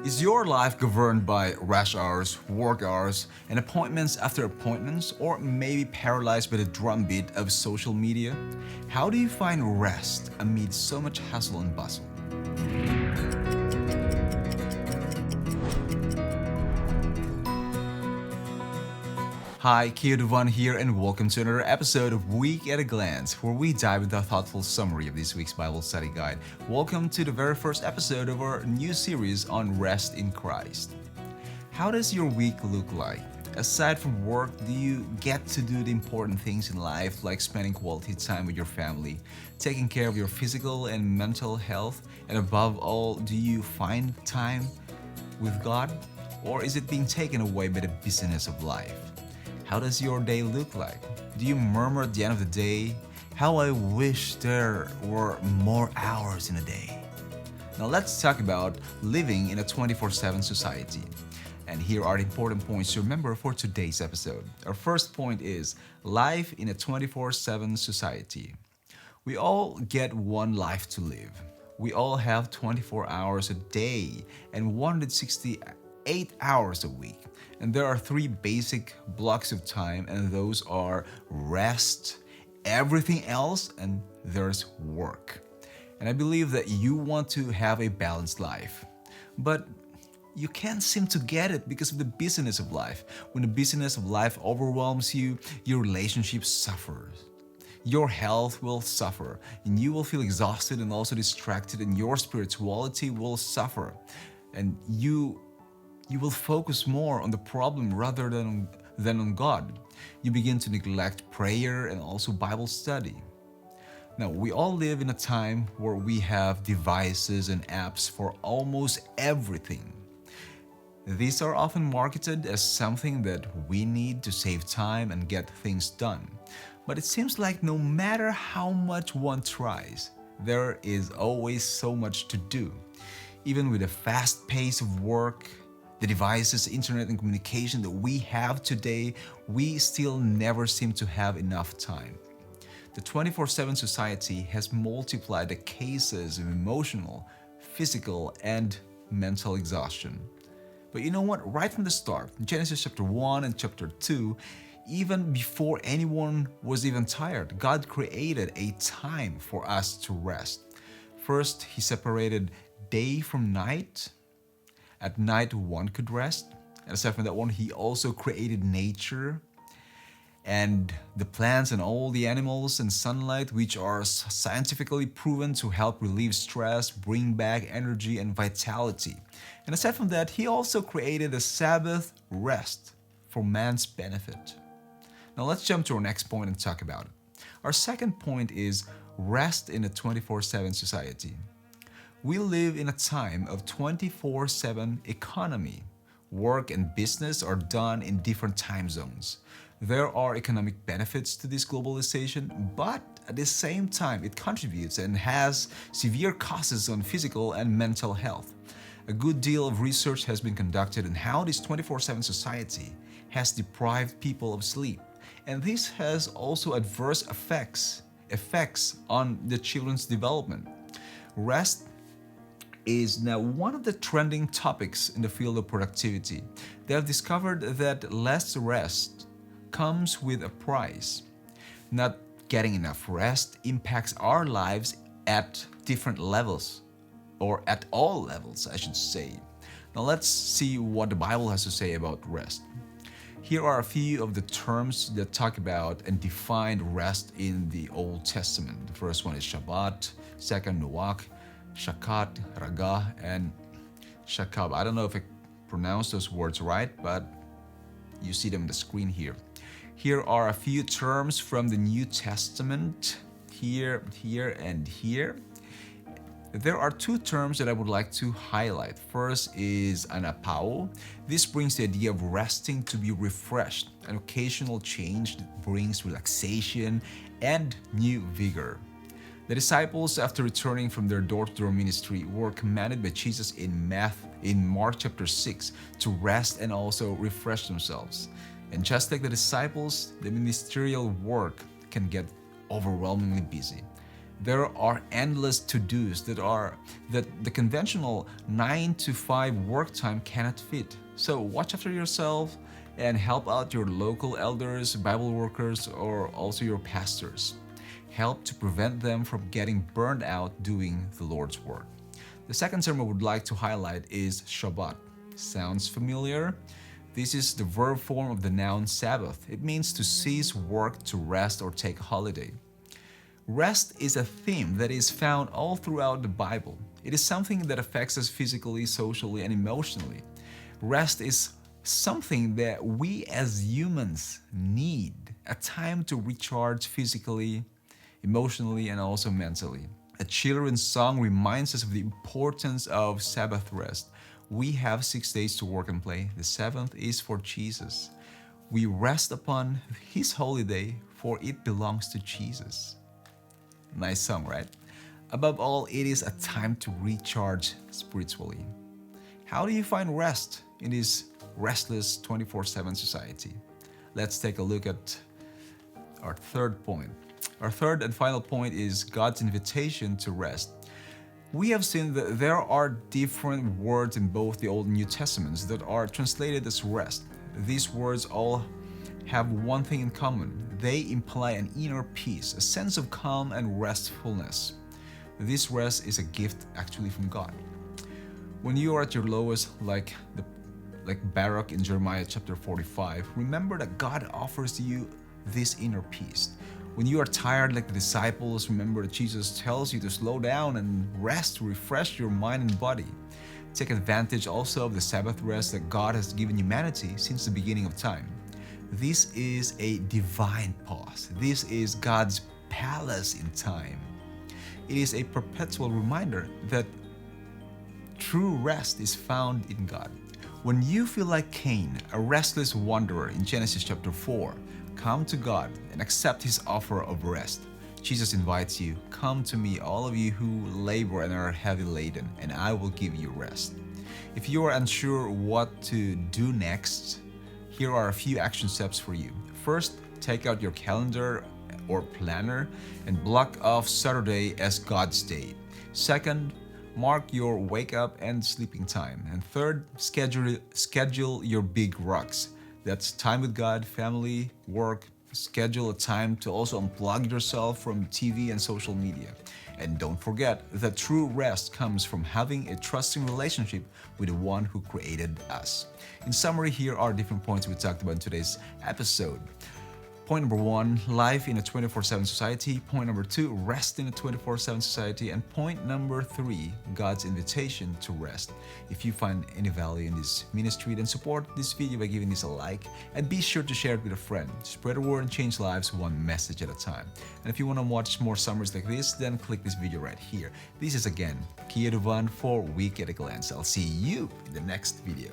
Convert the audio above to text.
Is your life governed by rush hours, work hours, and appointments after appointments, or maybe paralyzed by the drumbeat of social media? How do you find rest amid so much hustle and bustle? Hi, Kyodovan here, and welcome to another episode of Week at a Glance, where we dive into a thoughtful summary of this week's Bible study guide. Welcome to the very first episode of our new series on rest in Christ. How does your week look like? Aside from work, do you get to do the important things in life, like spending quality time with your family, taking care of your physical and mental health, and above all, do you find time with God? Or is it being taken away by the busyness of life? How does your day look like? Do you murmur at the end of the day, "How I wish there were more hours in a day"? Now let's talk about living in a 24/7 society. And here are the important points to remember for today's episode. Our first point is life in a 24/7 society. We all get one life to live. We all have 24 hours a day and 168 hours a week. And there are three basic blocks of time, and those are rest, everything else, and there's work. And I believe that you want to have a balanced life. But you can't seem to get it because of the busyness of life. When the busyness of life overwhelms you, your relationship suffers. Your health will suffer, and you will feel exhausted and also distracted, and your spirituality will suffer. And you will focus more on the problem rather than on God. You begin to neglect prayer and also Bible study. Now, we all live in a time where we have devices and apps for almost everything. These are often marketed as something that we need to save time and get things done. But it seems like no matter how much one tries, there is always so much to do. Even with the fast pace of work, the devices, internet, and communication that we have today, we still never seem to have enough time. The 24/7 society has multiplied the cases of emotional, physical, and mental exhaustion. But you know what? Right from the start, Genesis chapter 1 and chapter 2, even before anyone was even tired, God created a time for us to rest. First, He separated day from night. At night, one could rest. And aside from that one, He also created nature and the plants and all the animals and sunlight, which are scientifically proven to help relieve stress, bring back energy and vitality. And aside from that, He also created a Sabbath rest for man's benefit. Now let's jump to our next point and talk about it. Our second point is rest in a 24/7 society. We live in a time of 24/7 economy. Work and business are done in different time zones. There are economic benefits to this globalization, but at the same time, it contributes and has severe costs on physical and mental health. A good deal of research has been conducted on how this 24/7 society has deprived people of sleep, and this has also adverse effects on the children's development. Rest is now one of the trending topics in the field of productivity. They have discovered that less rest comes with a price. Not getting enough rest impacts our lives at different levels, or at all levels, I should say. Now let's see what the Bible has to say about rest. Here are a few of the terms that talk about and define rest in the Old Testament. The first one is Shabbat, second Nuach, Shakat, Raga, and Shakab. I don't know if I pronounced those words right, but you see them on the screen here. Here are a few terms from the New Testament, here, and here. There are two terms that I would like to highlight. First is anapao. This brings the idea of resting to be refreshed. An occasional change that brings relaxation and new vigor. The disciples, after returning from their door-to-door ministry, were commanded by Jesus in Mark chapter 6 to rest and also refresh themselves. And just like the disciples, the ministerial work can get overwhelmingly busy. There are endless to-dos that the conventional 9 to 5 work time cannot fit. So watch after yourself and help out your local elders, Bible workers, or also your pastors. Help to prevent them from getting burned out doing the Lord's work. The second term I would like to highlight is Shabbat. Sounds familiar? This is the verb form of the noun Sabbath. It means to cease work, to rest, or take a holiday. Rest is a theme that is found all throughout the Bible. It is something that affects us physically, socially, and emotionally. Rest is something that we as humans need, a time to recharge physically, emotionally, and also mentally. A children's song reminds us of the importance of Sabbath rest. We have 6 days to work and play. The seventh is for Jesus. We rest upon His holy day, for it belongs to Jesus. Nice song, right? Above all, it is a time to recharge spiritually. How do you find rest in this restless 24/7 society? Let's take a look at our third point. Our third and final point is God's invitation to rest. We have seen that there are different words in both the Old and New Testaments that are translated as rest. These words all have one thing in common. They imply an inner peace, a sense of calm and restfulness. This rest is a gift actually from God. When you are at your lowest, like Baruch in Jeremiah chapter 45, remember that God offers you this inner peace. When you are tired like the disciples, remember that Jesus tells you to slow down and rest to refresh your mind and body. Take advantage also of the Sabbath rest that God has given humanity since the beginning of time. This is a divine pause. This is God's palace in time. It is a perpetual reminder that true rest is found in God. When you feel like Cain, a restless wanderer in Genesis chapter 4, come to God and accept His offer of rest. Jesus invites you, "Come to me, all of you who labor and are heavy laden, and I will give you rest." If you are unsure what to do next, here are a few action steps for you. First, take out your calendar or planner and block off Saturday as God's day. Second, mark your wake up and sleeping time. And third, schedule your big rocks. That's time with God, family, work. Schedule a time to also unplug yourself from TV and social media. And don't forget that true rest comes from having a trusting relationship with the one who created us. In summary, here are different points we talked about in today's episode. Point number 1, life in a 24/7 society. Point number 2, rest in a 24/7 society. And point number 3, God's invitation to rest. If you find any value in this ministry, then support this video by giving this a like, and be sure to share it with a friend. Spread the word and change lives one message at a time. And if you want to watch more summaries like this, then click this video right here. This is again Kia Duvan for Week at a Glance. I'll see you in the next video.